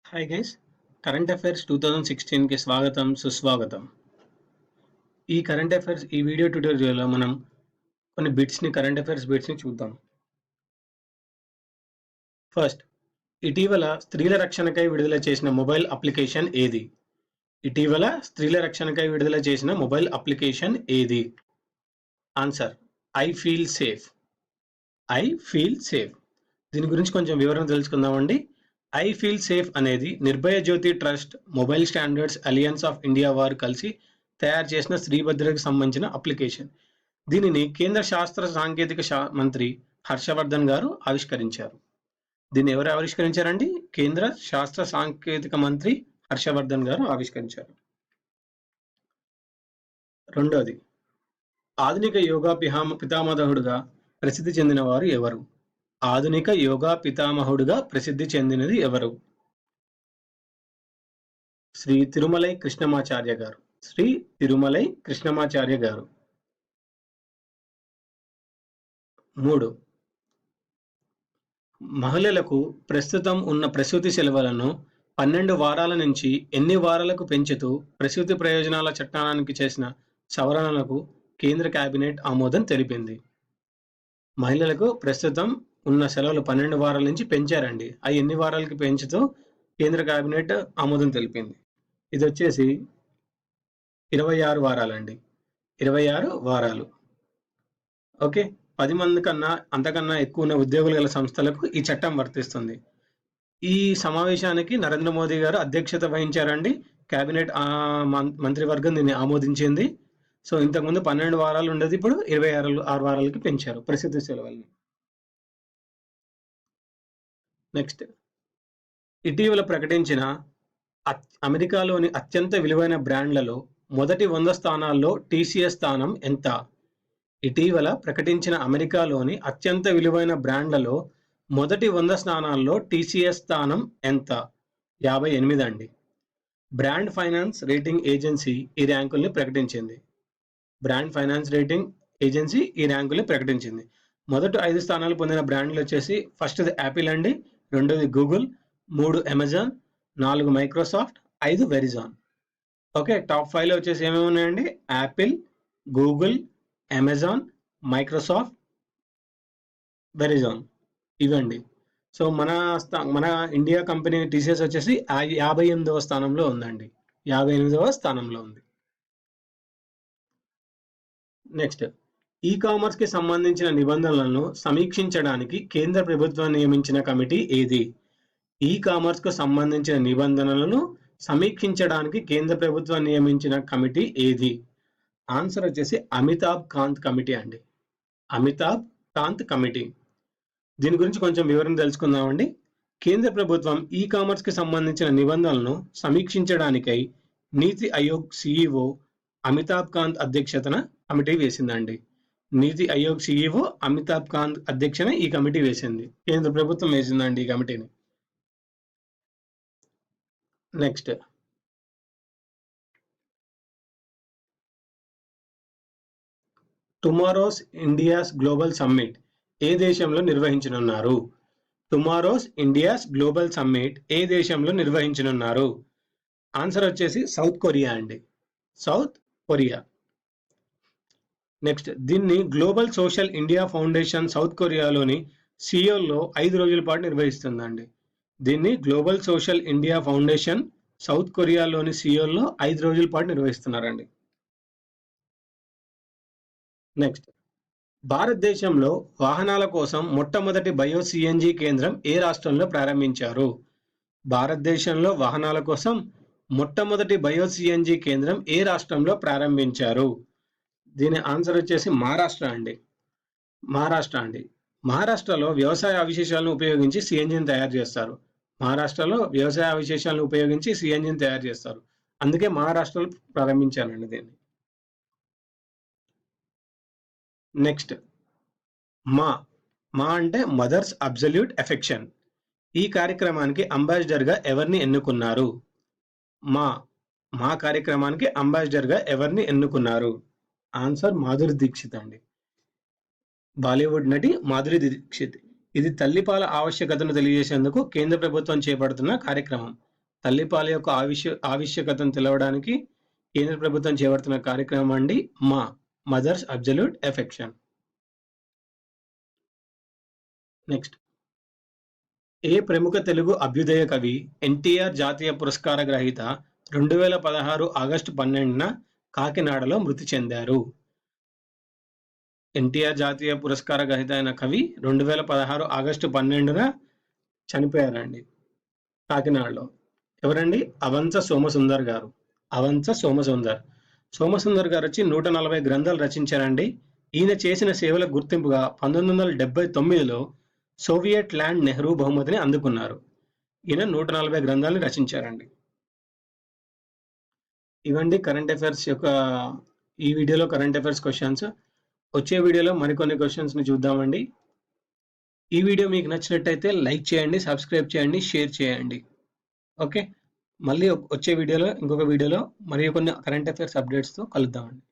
Hi guys, current affairs 2016కి స్వాగతం సుస్వాగతం. ఈ కరెంట్ అఫైర్స్ ఈ వీడియో ట్యుటోరియల్లో మనం కొన్ని కరెంట్ అఫైర్స్ బిట్స్ని చూద్దాం. ఫస్ట్, ఇటీవల స్త్రీల రక్షణకై విడుదల చేసిన మొబైల్ అప్లికేషన్ ఏది? ఇటీవల స్త్రీల రక్షణకై విడుదల చేసిన మొబైల్ అప్లికేషన్ ఏది? Answer I feel safe. I feel safe. దీని గురించి కొంచెం వివరణ తెలుసుకుందామండి. ఐ ఫీల్ సేఫ్ అనేది Nirbhaya Jyoti trust, mobile standards alliance of India వారు కలిసి తయారు చేసిన స్త్రీ భద్రతకు సంబంధించిన అప్లికేషన్. దీనిని కేంద్ర శాస్త్ర సాంకేతిక మంత్రి హర్షవర్ధన్ గారు ఆవిష్కరించారు. దీన్ని ఎవరు ఆవిష్కరించారండి? కేంద్ర శాస్త్ర సాంకేతిక మంత్రి హర్షవర్ధన్ గారు ఆవిష్కరించారు. రెండోది, ఆధునిక యోగా పితామహుడుగా ప్రసిద్ధి చెందిన వారు ఎవరు? ఆధునిక యోగా పితామహుడుగా ప్రసిద్ధి చెందినది ఎవరు? శ్రీ తిరుమలై కృష్ణమాచార్య గారు. శ్రీ తిరుమలై కృష్ణమాచార్య గారు. 3, మహిళలకు ప్రస్తుతం ఉన్న ప్రసూతి సెలవులను 12 వారాల నుంచి ఎన్ని వారాలకు పెంచుతూ ప్రసూతి ప్రయోజనాల చట్టానికి చేసిన సవరణలకు కేంద్ర కేబినెట్ ఆమోదం తెలిపింది. మహిళలకు ప్రస్తుతం ఉన్న సెలవులు 12 వారాల నుంచి పెంచారండి. అవి ఎన్ని వారాలకి పెంచుతూ కేంద్ర కేబినెట్ ఆమోదం తెలిపింది. ఇది వచ్చేసి 26 వారాలండి. 26 వారాలు. ఓకే, 10 మంది కన్నా అంతకన్నా ఎక్కువ ఉన్న ఉద్యోగులు గల సంస్థలకు ఈ చట్టం వర్తిస్తుంది. ఈ సమావేశానికి నరేంద్ర మోదీ గారు అధ్యక్షత వహించారండి. కేబినెట్ మంత్రివర్గం దీన్ని ఆమోదించింది. సో ఇంతకుముందు 12 వారాలు ఉండేది, ఇప్పుడు 26 వారాలకి పెంచారు ప్రసిద్ధి సెలవుల్ని. నెక్స్ట్, ఇటీవల ప్రకటించిన అమెరికాలోని అత్యంత విలువైన బ్రాండ్లలో మొదటి 100 స్థానాల్లో టీసీఎస్ స్థానం ఎంత? ఇటీవల ప్రకటించిన అమెరికాలోని అత్యంత విలువైన బ్రాండ్లలో మొదటి 100 స్థానాల్లో టీసీఎస్ స్థానం ఎంత? 58 అండి. బ్రాండ్ ఫైనాన్స్ రేటింగ్ ఏజెన్సీ ఈ ర్యాంకుల్ని ప్రకటించింది. బ్రాండ్ ఫైనాన్స్ రేటింగ్ ఏజెన్సీ ఈ ర్యాంకుల్ని ప్రకటించింది. మొదటి 5 స్థానాలు పొందిన బ్రాండ్లు వచ్చేసి ఫస్ట్ది యాపిల్ అండి, రెండోది Google, 3 Amazon, 4 Microsoft, 5 Verizon. Okay, top 5లో వచ్చేసి ఏమేమి ఉన్నాయండి? Apple, Google, Amazon, Microsoft, Verizon, ఇవండి. సో మన ఇండియా కంపెనీ టీసీఎస్ వచ్చేసి 58వ స్థానంలో ఉందండి. 58వ స్థానంలో ఉంది. నెక్స్ట్, ఈ కామర్స్ కి సంబంధించిన నిబంధనలను సమీక్షించడానికి కేంద్ర ప్రభుత్వం నియమించిన కమిటీ ఏది? ఈ కామర్స్ కు సంబంధించిన నిబంధనలను సమీక్షించడానికి కేంద్ర ప్రభుత్వం నియమించిన కమిటీ ఏది? ఆన్సర్ వచ్చేసి అమితాబ్ కాంత్ కమిటీ అండి. అమితాబ్ కాంత్ కమిటీ. దీని గురించి కొంచెం వివరణ తెలుసుకుందామండి. కేంద్ర ప్రభుత్వం ఈ కామర్స్ కి సంబంధించిన నిబంధనలను సమీక్షించడానికై నీతి ఆయోగ్ సిఇఓ అమితాబ్ కాంత్ అధ్యక్షతన కమిటీ వేసిందండి. నీతి ఆయోగ్ సిఇఓ అమితాబ్ కాంత్ అధ్యక్షన ఈ కమిటీ వేసింది. కేంద్ర ప్రభుత్వం వేసిందండి ఈ కమిటీని. Next, tomorrow's India's global summit ఏ దేశంలో నిర్వహించనున్నారు? టుమారోస్ ఇండియాస్ గ్లోబల్ సమ్మిట్ ఏ దేశంలో నిర్వహించనున్నారు? ఆన్సర్ వచ్చేసి సౌత్ కొరియా అండి. South Korea. నెక్స్ట్, దీన్ని global social India foundation South కొరియాలోని సియోల్లో 5 రోజుల పాటు నిర్వహిస్తుందండి. దీన్ని global social India foundation South కొరియాలోని సియోల్లో 5 రోజుల పాటు నిర్వహిస్తున్నారండి. నెక్స్ట్, భారతదేశంలో వాహనాల కోసం మొట్టమొదటి బయో సిఎన్జి కేంద్రం ఏ రాష్ట్రంలో ప్రారంభించారు? భారతదేశంలో వాహనాల కోసం మొట్టమొదటి బయో సిఎన్జి కేంద్రం ఏ రాష్ట్రంలో ప్రారంభించారు? దీని ఆన్సర్ వచ్చేసి మహారాష్ట్ర అండి. మహారాష్ట్ర అండి. మహారాష్ట్రలో వ్యవసాయ అవశేషాలను ఉపయోగించి సిఎన్జిని తయారు చేస్తారు. మహారాష్ట్రలో వ్యవసాయ అవశేషాలను ఉపయోగించి సిఎన్జిని తయారు చేస్తారు. అందుకే మహారాష్ట్రలో ప్రారంభించారండి దీన్ని. నెక్స్ట్, మా అంటే మదర్స్ అబ్సల్యూట్ ఎఫెక్షన్. ఈ కార్యక్రమానికి అంబాసిడర్గా ఎవరిని ఎన్నుకున్నారు? మా కార్యక్రమానికి అంబాసిడర్గా ఎవరిని ఎన్నుకున్నారు? ఆన్సర్ మాధురి దీక్షిత్ అండి. బాలీవుడ్ నటి మాధురి దీక్షిత్. ఇది తల్లిపాల ఆవశ్యకతను తెలియజేసేందుకు కేంద్ర ప్రభుత్వం చేపడుతున్న కార్యక్రమం. తల్లిపాల యొక్క ఆవశ్యకతను తెలవడానికి కేంద్ర ప్రభుత్వం చేపడుతున్న కార్యక్రమం అండి మదర్స్ అబ్జల్యూట్ ఎఫెక్షన్. నెక్స్ట్, ఏ ప్రముఖ తెలుగు అభ్యుదయ కవి ఎన్టీఆర్ జాతీయ పురస్కార గ్రహీత 2016 ఆగస్టు 12న కాకినాడలో మృతి చెందారు? ఎన్టీఆర్ జాతీయ పురస్కార గ్రహీత అయిన కవి 2016 ఆగస్టు 12న చనిపోయారండి కాకినాడలో. ఎవరండి? అవంచ సోమసుందర్ గారు. సోమసుందర్ గారు వచ్చి 140 గ్రంథాలు రచించారండి. ఈయన చేసిన సేవల గుర్తింపుగా 1979లో సోవియట్ ల్యాండ్ నెహ్రూ బహుమతిని అందుకున్నారు. ఈయన 140 గ్రంథాలను రచించారండి. ఇవండి కరెంట్ అఫైర్స్ యొక్క ఈ వీడియోలో కరెంట్ అఫైర్స్ క్వశ్చన్స్. వచ్చే వీడియోలో మరికొన్ని క్వశ్చన్స్ ని చూద్దామండి. ఈ వీడియో మీకు నచ్చినట్టయితే లైక్ చేయండి, సబ్స్క్రైబ్ చేయండి, షేర్ చేయండి. ఓకే, మళ్ళీ వచ్చే వీడియోలో ఇంకొక వీడియోలో మరి కొన్ని కరెంట్ అఫైర్స్ అప్డేట్స్తో కలుద్దామండి.